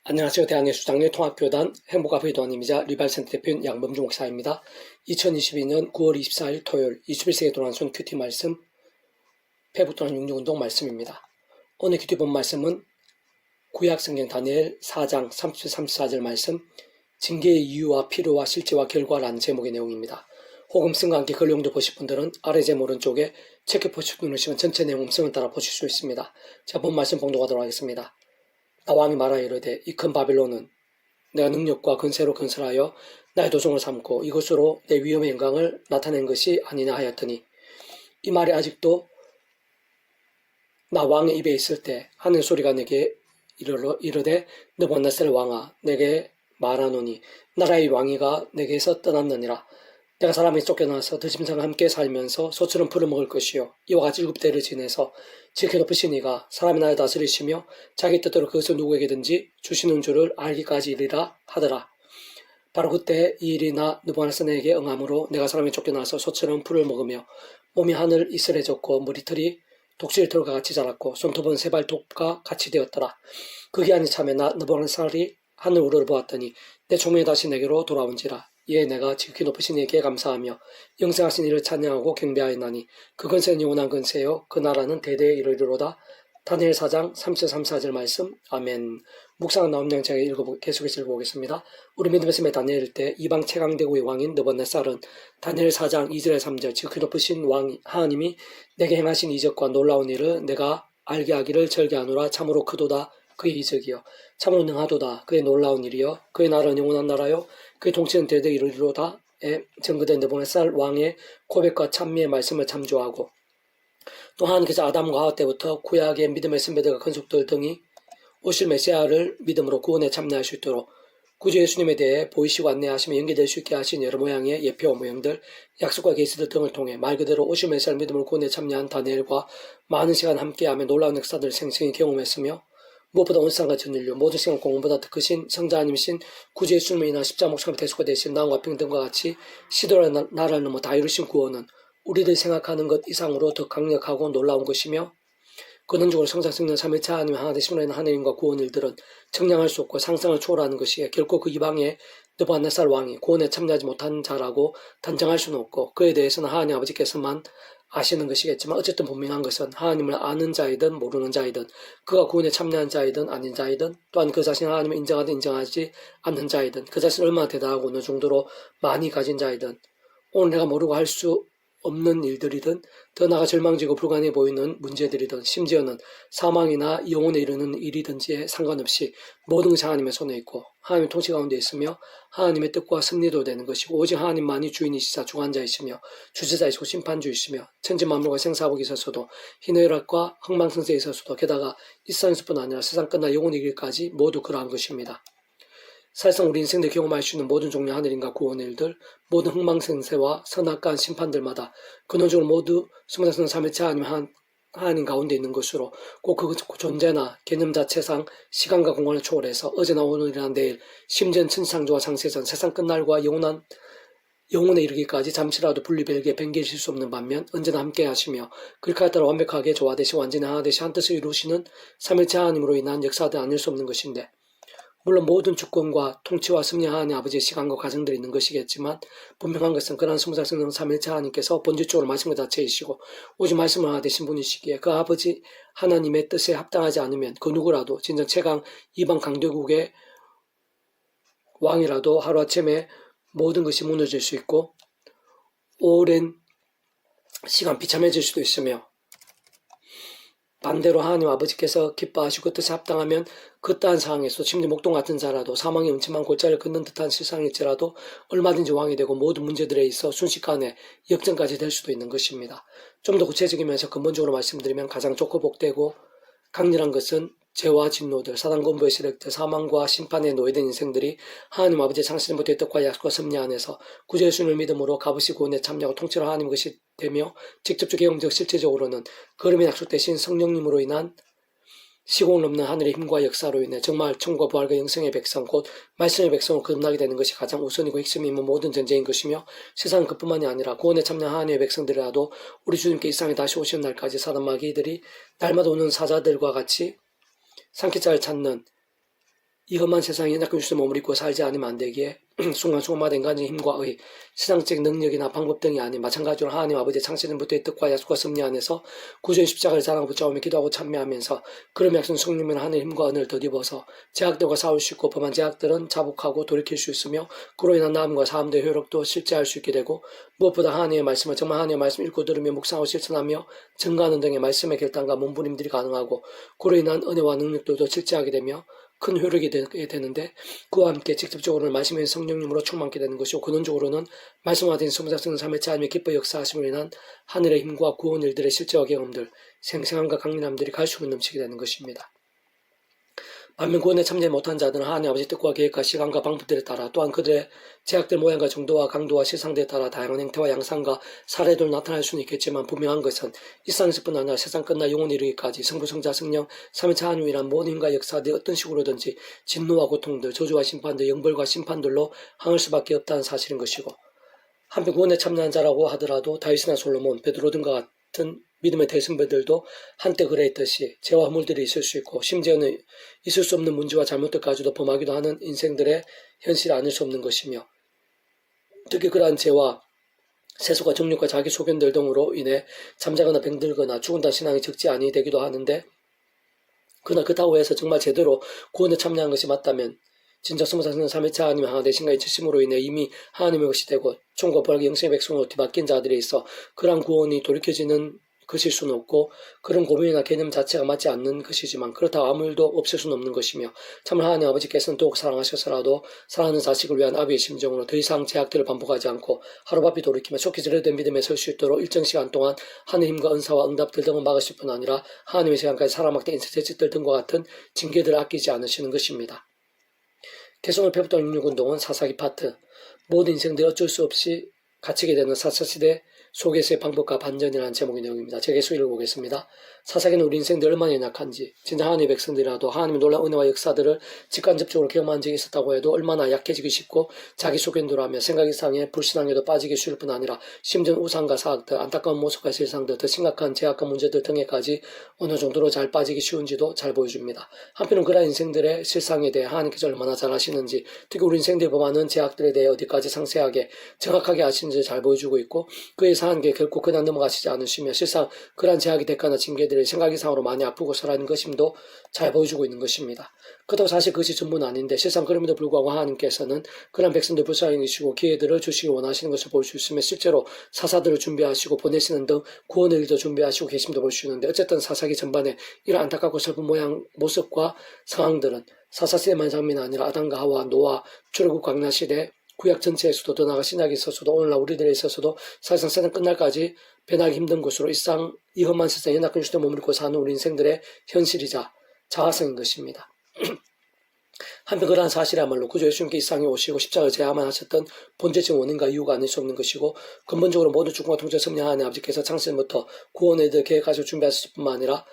안녕하세요. 대한예수장로의 통합교단 행복아부의 도안님이자 리발센터 대표인 양범주 목사입니다. 2022년 9월 24일 토요일 21세기 도란손 큐티 말씀 패북도란 육류운동 말씀입니다. 오늘 큐티 본 말씀은 구약성경 다니엘 4장 30-34절 말씀 징계의 이유와 필요와 실제와 결과라는 제목의 내용입니다. 혹 음성과 함께 글 용도 보실 분들은 아래 제목 오른쪽에 체크포츠 누르시면 전체 내용 음성을 따라 보실 수 있습니다. 자, 본 말씀 봉독하도록 하겠습니다. 나 왕이 말하여 이르되 이 큰 바빌론은 내가 능력과 근세로 건설하여 나의 도성을 삼고 이것으로 내 위엄의 영광을 나타낸 것이 아니냐 하였더니 이 말이 아직도 나 왕의 입에 있을 때 하늘 소리가 내게 이르되 느부갓네살 왕아 내게 말하노니 나라의 왕위가 내게서 떠났느니라. 내가 사람이 쫓겨나서 드짐승과 함께 살면서 소처럼 풀을 먹을 것이요 이와 같이 7대를 지내서 지켜 높으신 이가 사람의 나라를 다스리시며 자기 뜻대로 그것을 누구에게든지 주시는 줄을 알기까지 이르리라 하더라. 바로 그때 이 일이 나 느부갓네살에게 응함으로 내가 사람이 쫓겨나서 소처럼 풀을 먹으며 몸이 하늘 이슬해졌고 머리털이 독실털과 같이 자랐고 손톱은 세발톱과 같이 되었더라. 그 기한이 참에 나 느부갓네살이 하늘 우러러 보았더니 내 총명이 다시 내게로 돌아온지라. 이에 내가 지극히 높으신 이에게 감사하며 영생하신 이를 찬양하고 경배하였나니 그 근세는 영원한 근세요 그 나라는 대대에 이르리로다. 다니엘 4장 33-34절 말씀. 아멘. 묵상 나옴 양장에 계속해서 읽어보겠습니다. 우리 믿음의 씀에 다니엘 때 이방 최강대국의 왕인 느부갓네살은 다니엘 4장 2절에 3절 지극히 높으신 왕 하나님이 내게 행하신 이적과 놀라운 일을 내가 알게 하기를 절개하노라. 참으로 크도다 그의 이적이요 참으로 능하도다 그의 놀라운 일이요 그의 나라는 영원한 나라요 그의 통치는 대대에 이르리로다에 증거된 느부갓네살 왕의 고백과 찬미의 말씀을 참조하고 또 하나님께서 아담과 하와 때부터 구약의 믿음의 선배들과 건속들 등이 오실 메시아를 믿음으로 구원에 참여할 수 있도록 구주 예수님에 대해 보이시고 안내하시며 연계될 수 있게 하신 여러 모양의 예표와 모형들, 약속과 계시들 등을 통해 말 그대로 오실 메시아를 믿음으로 구원에 참여한 다니엘과 많은 시간 함께하며 놀라운 역사들을 생생히 경험했으며 무엇보다 온 세상과 전 인류 모든 시간 공원보다 더 크신 성자 하나님이신 구주 예수님을 인한 십자가 목숨의 대속가 되신 나와 평등과 같이 시도라는 나라를 넘어 다 이루신 구원은 우리들이 생각하는 것 이상으로 더 강력하고 놀라운 것이며 근원적으로 성자 성령 삼위일체 하나님 하나 되심으로 인한 하나님과 구원 일들은 청량할 수 없고 상상을 초월하는 것이기에 결코 그 이방의 느부갓네살 왕이 구원에 참여하지 못한 자라고 단정할 수는 없고 그에 대해서는 하나님 아버지께서만 아시는 것이겠지만 어쨌든 분명한 것은 하나님을 아는 자이든 모르는 자이든 그가 구원에 참여한 자이든 아닌 자이든 또한 그 자신을 하나님을 인정하든 인정하지 않는 자이든 그 자신을 얼마나 대단하고 어느 정도로 많이 가진 자이든 오늘 내가 모르고 할 수 없는 일들이든 더 나아가 절망지고 불가능해 보이는 문제들이든 심지어는 사망이나 영혼에 이르는 일이든지에 상관없이 모든 것이 하나님의 손에 있고 하나님의 통치 가운데 있으며 하나님의 뜻과 승리도 되는 것이고 오직 하나님만이 주인이시자 주관자이시며 주제자이시고 심판주이시며 천지만물과 생사복에 있어서도 희노애락과 흥망성쇠에 있어서도 게다가 이 세상뿐 아니라 세상 끝나 영원히 이길까지 모두 그러한 것입니다. 사실상 우리 인생들 경험할 수 있는 모든 종류의 하늘인가 구원의 일들, 모든 흥망생세와 선악간 심판들마다 근원적으로 모두 성자성 삼위일체 하나님 가운데 있는 것으로 꼭 그 존재나 개념 자체상 시간과 공간을 초월해서 어제나 오늘이나 내일 심지어는 천지창조와 창세전 세상 끝날과 영혼에 이르기까지 잠시라도 분리별개 변개하실 수 없는 반면 언제나 함께 하시며 그렇게 따라 완벽하게 조화되시 완전히 하나 되시 한 뜻을 이루시는 삼위일체 하나님으로 인한 역사들 아닐 수 없는 것인데 물론 모든 주권과 통치와 승리 하나님 아버지의 시간과 과정들이 있는 것이겠지만 분명한 것은 그러한 성자 성령 삼위일체 하나님께서 본질적으로 말씀의 자체이시고 오직 말씀을 하나 되신 분이시기에 그 아버지 하나님의 뜻에 합당하지 않으면 그 누구라도 진정 최강 이방 강대국의 왕이라도 하루아침에 모든 것이 무너질 수 있고 오랜 시간 비참해질 수도 있으며 반대로 하나님 아버지께서 기뻐하시고 그 뜻에 합당하면 그떠한 상황에서 심지어 목동 같은 자라도 사망의 음침한 골짜기를 걷는 듯한 세상일지라도 얼마든지 왕이 되고 모든 문제들에 있어 순식간에 역전까지 될 수도 있는 것입니다. 좀 더 구체적이면서 근본적으로 말씀드리면 가장 좋고 복되고 강렬한 것은 죄와 진노들, 사단 권부의 세력들, 사망과 심판에 노예된 인생들이 하나님 아버지의 창세전부터의 뜻과 약속과 섭리 안에서 구주 예수님을 믿음으로 값없이 구원에 참여하고 통치를 하나님 것이 되며 직접적 경험적 실제적으로는 그름의 약속 대신 성령님으로 인한 시공을 넘는 하늘의 힘과 역사로 인해 정말 천국과 부활과 영생의 백성 곧 말씀의 백성으로 거듭나게 되는 것이 가장 우선이고 핵심이며 모든 전제인 것이며 세상은 그뿐만이 아니라 구원에 참여한 하나님의 백성들이라도 우리 주님께 이 세상에 다시 오시는 날까지 사단 마귀들이 날마다 오는 사자들과 같이 산기자를 찾는 이 험한 세상에 연약한 주스 몸을 입고 살지 않으면 안 되기에 순간순간마다 인간의 힘과 의, 세상적 능력이나 방법 등이 아닌 마찬가지로 하나님 아버지의 창세전부터의 뜻과 약속과 섭리 안에서 구주의 십자가를 사랑하고 붙잡으며 기도하고 참여하면서 그런 약속 성령면 하늘의 힘과 은혜를 덧입어서 제약들과 싸울 수 있고 범한 제약들은 자복하고 돌이킬 수 있으며 그로 인한 나음과 사함의 효력도 실제할 수 있게 되고 무엇보다 하나님의 말씀을 정말 하나님의 말씀 읽고 들으며 묵상하고 실천하며 증거하는 등의 말씀의 결단과 몸부림들이 가능하고 그로 인한 은혜와 능력들도 실제하게 되며 큰 효력이 되게 되는데 그와 함께 직접적으로는 말씀의 성령님으로 충만하게 되는 것이고 근원적으로는 말씀화된 소문작성 삶의 하나님의 기뻐 역사하심으로 인한 하늘의 힘과 구원 일들의 실제와 경험들, 생생함과 강렬함들이 갈수록 넘치게 되는 것입니다. 반면 구원에 참여 못한 자들은 하나님 아버지 뜻과 계획과 시간과 방법들에 따라 또한 그들의 제약들 모양과 정도와 강도와 실상들에 따라 다양한 행태와 양상과 사례들로 나타날 수는 있겠지만 분명한 것은 이 세상에서뿐 아니라 세상 끝나 영원히 이르기까지 성부, 성자, 성령, 삼위차 하나님이란 모든 힘과 역사들이 어떤 식으로든지 진노와 고통들, 저주와 심판들, 영벌과 심판들로 항할 수밖에 없다는 사실인 것이고 한편 구원에 참여한 자라고 하더라도 다윗이나 솔로몬, 베드로 등과 같은 믿음의 대선배들도 한때 그랬듯이 죄와 허물들이 있을 수 있고 심지어는 있을 수 없는 문제와 잘못들까지도 범하기도 하는 인생들의 현실이 아닐 수 없는 것이며 특히 그러한 죄와 세속과 정욕과 자기 소견들 등으로 인해 잠자거나 병들거나 죽은다 신앙이 적지 아니 되기도 하는데 그러나 그렇다고 해서 정말 제대로 구원에 참여한 것이 맞다면 진짜 스무살는 3회차 하나님의 하나 되신가의 지심으로 인해 이미 하나님의 것이 되고 총과 벌하게 영생의 백성으로 뒤바뀐 자들에 있어 그러한 구원이 돌이켜지는 것일 수는 없고 그런 고민이나 개념 자체가 맞지 않는 것이지만 그렇다고 아무 일도 없을 수는 없는 것이며 참으로 하나님 아버지께서는 더욱 사랑하셔서라도 사랑하는 자식을 위한 아비의 심정으로 더 이상 제약들을 반복하지 않고 하루바삐 돌이키며 속히 제대로된 믿음에 설 수 있도록 일정 시간 동안 하늘 힘과 은사와 응답들 등을 막으실 뿐 아니라 하나님의 시간까지 사람학대 인생 재짓들 등과 같은 징계들을 아끼지 않으시는 것입니다. 개성을 페북동 66운동은 사사기 파트, 모든 인생들이 어쩔 수 없이 갇히게 되는 사사시대 속에서의 방법과 반전이라는 제목의 내용입니다. 제가 계속 읽어보겠습니다. 사사기는 우리 인생들이 얼마나 연약한지, 진짜 하나님의 백성들이라도 하나님의 놀라운 은혜와 역사들을 직간접적으로 경험한 적이 있었다고 해도 얼마나 약해지기 쉽고 자기 소견대로 하며 생각 이상의 불신앙에도 빠지기 쉬울 뿐 아니라 심지어 우상과 사악들, 안타까운 모습과 세상들, 더 심각한 제약과 문제들 등에까지 어느 정도로 잘 빠지기 쉬운지도 잘 보여줍니다. 한편은 그러한 인생들의 실상에 대해 하나님께서 얼마나 잘 아시는지, 특히 우리 인생들이 범하는 제약들에 대해 어디까지 상세하게 정확하게 아시는지 잘 보여주고 있고 그의 하나님께 결코 그냥 넘어가시지 않으시며 실상 그러한 제약의 대가나 징계들을 생각 이상으로 많이 아프고 설하는 것임도 잘 보여주고 있는 것입니다. 그렇다고 사실 그것이 전부는 아닌데 실상 그럼에도 불구하고 하나님께서는 그러한 백성들 불쌍히 여기시고 기회들을 주시기 원하시는 것을 볼 수 있으며 실제로 사사들을 준비하시고 보내시는 등 구원의 일도 준비하시고 계심도 볼 수 있는데 어쨌든 사사기 전반에 이런 안타깝고 슬픈 모습과 상황들은 사사시대만 장면이 아니라 아담과 하와, 노아, 출애굽 광야시대 구약 전체에서도 더 나아가 신약에 있어서도 오늘날 우리들에 있어서도 사실상 세상 끝날까지 변하기 힘든 곳으로 이 험한 세상에 연약한 주대 몸을 입고 사는 우리 인생들의 현실이자 자화성인 것입니다. 한편 그러한 사실이야말로 구주 예수님께 이 세상에 오시고 십자가를 제야만 하셨던 본질적인 원인과 이유가 아닐 수 없는 것이고 근본적으로 모든 주권과 통제 섭리하는 하나님 아버지께서 창세전부터 구원에 대해 계획하시고 준비하셨을 뿐만 아니라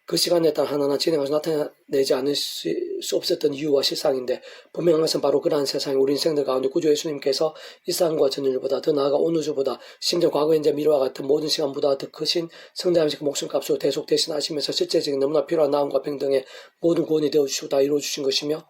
그 시간에 따라 하나하나 진행해서 나타내지 않을 수 없었던 이유와 실상인데 분명한 것은 바로 그러한 세상에 우리 인생들 가운데 구주 예수님께서 이 세상과 전일보다 더 나아가 온 우주보다 심지어 과거 현재 미래와 같은 모든 시간보다 더 크신 성자하신 그 목숨값으로 대속 대신하시면서 실제적인 너무나 필요한 나음과 평등의 모든 구원이 되어주시고 다 이루어주신 것이며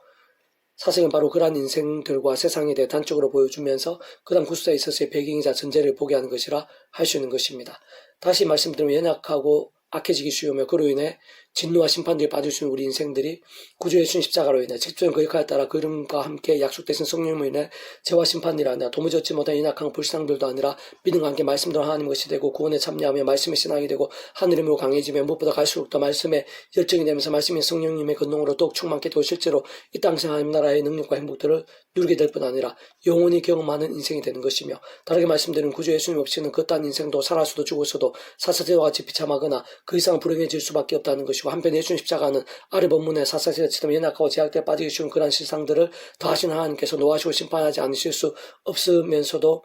사실은 바로 그러한 인생들과 세상에 대해 단적으로 보여주면서 그 다음 구수사에 있어서의 배경이자 전제를 보게 하는 것이라 할 수 있는 것입니다. 다시 말씀드리면 연약하고 악해지기 쉬우며 그로 인해 진노와 심판들이 빠질 수 있는 우리 인생들이 구주 예수님 십자가로 인해 직접적인 그 역할에 따라 그름과 함께 약속되신 성령으로 인해 죄와 심판들이 아니라 도무지 얻지 못한 연약한 불신앙들도 아니라 믿음과 함께 말씀대로 하나님 것이 되고 구원에 참여하며 말씀의 신앙이 되고 하늘의 힘으로 강해지며 무엇보다 갈수록 더 말씀의 열정이 되면서 말씀의 성령님의 근동으로 더욱 충만케 되고 실제로 이 땅에서 하나님 나라의 능력과 행복들을 누리게 될 뿐 아니라 영원히 경험하는 인생이 되는 것이며 다르게 말씀드리면 구주 예수님 없이는 그딴 인생도 살아서도 죽어서도 사사제와 같이 비참하거나 그 이상 불행해질 수밖에 없다는 것이고 한편 예수님 십자가는 아래 본문에 사사제처럼 연약하고 제약대에 빠지기 쉬운 그러한 실상들을 더하신 하나님께서 노하시고 심판하지 않으실 수 없으면서도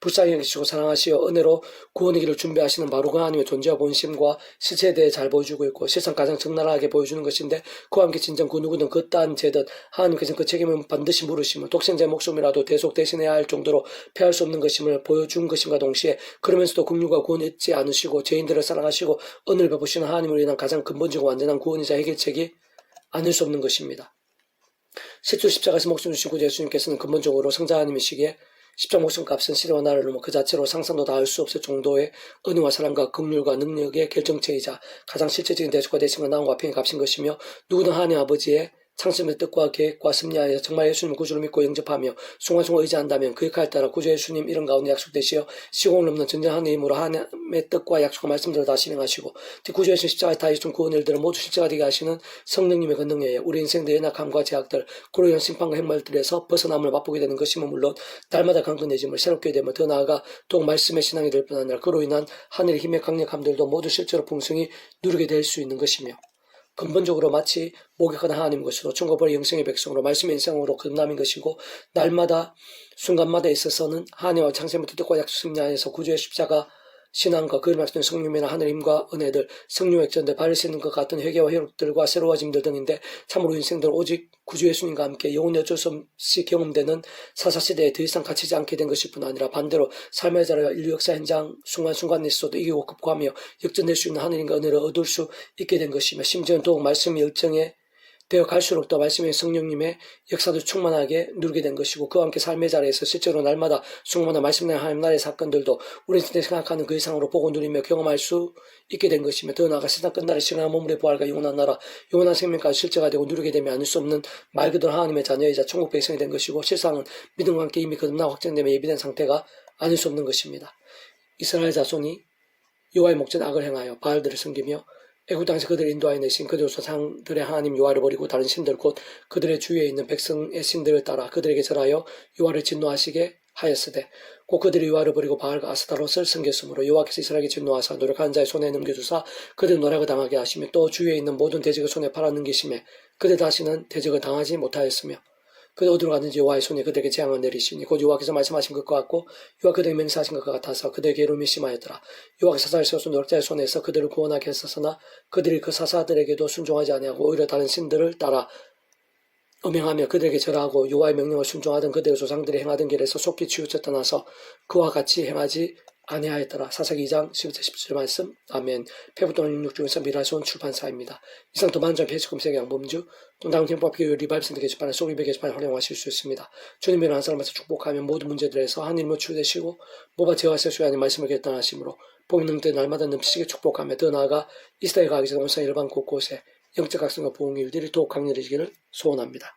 불쌍히 여기시고 사랑하시어 은혜로 구원의 길을 준비하시는 바로 그 하나님의 존재와 본심과 실체에 대해 잘 보여주고 있고 실상 가장 적나라하게 보여주는 것인데 그와 함께 진정 그 누구든 그떠한 죄든 하나님께서는 그 책임을 반드시 물으심을 독생자의 목숨이라도 대속 대신해야 할 정도로 피할 수 없는 것임을 보여준 것임과 동시에 그러면서도 긍휼과 구원 잊지 않으시고 죄인들을 사랑하시고 은혜를 베푸시는 하나님을 인한 가장 근본적이고 완전한 구원이자 해결책이 아닐 수 없는 것입니다. 실제 십자가에서 목숨 주신 구주 예수님께서는 근본적으로 성자 하나님이시기에 십자가 목숨값은 시대와 나라를 넘어 그 자체로 상상도 닿을 수 없을 정도의 은혜와 사랑과 긍휼과 능력의 결정체이자 가장 실제적인 대조가 되신 건 나음과 평의 값인 것이며 누구든 하나님 아버지의 창심의 뜻과 계획과 섭리하여 정말 예수님 구주를 믿고 영접하며 순간순간 의지한다면 그 역할에 따라 구주 예수님 이름 가운데 약속되시어 시공을 넘는 전쟁하는 힘으로 하나님의 뜻과 약속과 말씀대로 다 실행하시고 구주 예수님 십자가에 다 해준 구원 일들을 모두 실제가 되게 하시는 성령님의 권능에 우리 인생의 연약함과 제약들 그로 인한 심판과 행말들에서 벗어남을 맛보게 되는 것이며 물론 날마다 강건해짐을 새롭게 되며 더 나아가 또 말씀의 신앙이 될 뿐 아니라 그로 인한 하늘의 힘의 강력함들도 모두 실제로 풍성히 누리게 될 수 있는 것이며 근본적으로 마치 목욕하는 하나님 것으로 천국벌의 영생의 백성으로 말씀의 인생으로 거듭남인 것이고 날마다 순간마다 있어서는 하나님과 창세부터 뜻과 약속 승리하여서 구주의 십자가 신앙과 그를 말씀하신 성령이나 하늘의 힘과 은혜들, 성령 액전들, 바를 수 있는 것 같은 회개와 회복들과 새로워짐들 등인데 참으로 인생들 오직 구주 예수님과 함께 영원히 어쩔 수 없이 경험되는 사사시대에 더 이상 갇히지 않게 된 것일 뿐 아니라 반대로 삶의 자리와 인류 역사 현장 순간순간에서도 이기고 급구하며 역전될 수 있는 하늘님과 은혜를 얻을 수 있게 된 것이며 심지어는 더욱 말씀의 열정에 되어 갈수록 더 말씀의 성령님의 역사도 충만하게 누리게 된 것이고 그와 함께 삶의 자리에서 실제로 날마다 수많은 말씀의 하나님 나라의 사건들도 우리 인생에 생각하는 그 이상으로 보고 누리며 경험할 수 있게 된 것이며 더 나아가 세상 끝날의 시간한 몸물의 부활과 영원한 나라 영원한 생명까지 실제가 되고 누리게 되면 아닐 수 없는 말 그대로 하나님의 자녀이자 천국 백성이 된 것이고 실상은 믿음과 함께 이미 거듭나 확정되며 예비된 상태가 아닐 수 없는 것입니다. 이스라엘 자손이 여호와의 목전 악을 행하여 바알들을 섬기며 애굽 땅에서 그들을 인도하여 내신 그들 조상들의 하나님 여호와를 버리고 다른 신들 곧 그들의 주위에 있는 백성의 신들을 따라 그들에게 절하여 여호와를 진노하시게 하였으되 곧 그들이 여호와를 버리고 바알과 아스타롯을 섬겼으므로 여호와께서 이스라엘에게 진노하사 노력하는 자의 손에 넘겨주사 그들 노력을 당하게 하시며 또 주위에 있는 모든 대적의 손에 팔아 넘기시며 그들 다시는 대적을 당하지 못하였으며 그들 어디로 가든지 여호와의 손이 그들에게 재앙을 내리시니 곧 여호와께서 말씀하신 것과 같고 여호와 그들에게 맹세하신 것과 같아서 그들에게 괴로움이 심하였더라. 여호와께서 사사를 세워서 노력자의 손에서 그들을 구원하게 했었으나 그들이 그 사사들에게도 순종하지 아니하고 오히려 다른 신들을 따라 음행하며 그들에게 절하고 여호와의 명령을 순종하던 그들의 조상들이 행하던 길에서 속히 치우쳐 떠나서 그와 같이 행하지 아니하였더라. 사사기 2장 11절 17절 말씀. 아멘. 페북도는 66중에서 미라손 출판사입니다. 이상 더 많은 점 페이지 검색 양범주 동당 tem법교육 리바이브센터 게시판에 소리배 게시판에 활용하실 수 있습니다. 주님의 한 사람에서 축복하며 모든 문제들에서 하나님을 추대시고 모바 제와 세수의 하나님 말씀을 결단하시므로 복이 넘때 날마다 넘치게 축복하며 더 나아가 이 시대에 가기 전에 온상 일반 곳곳에 영적 각성과 부흥의 일들이 더욱 강렬해지기를 소원합니다.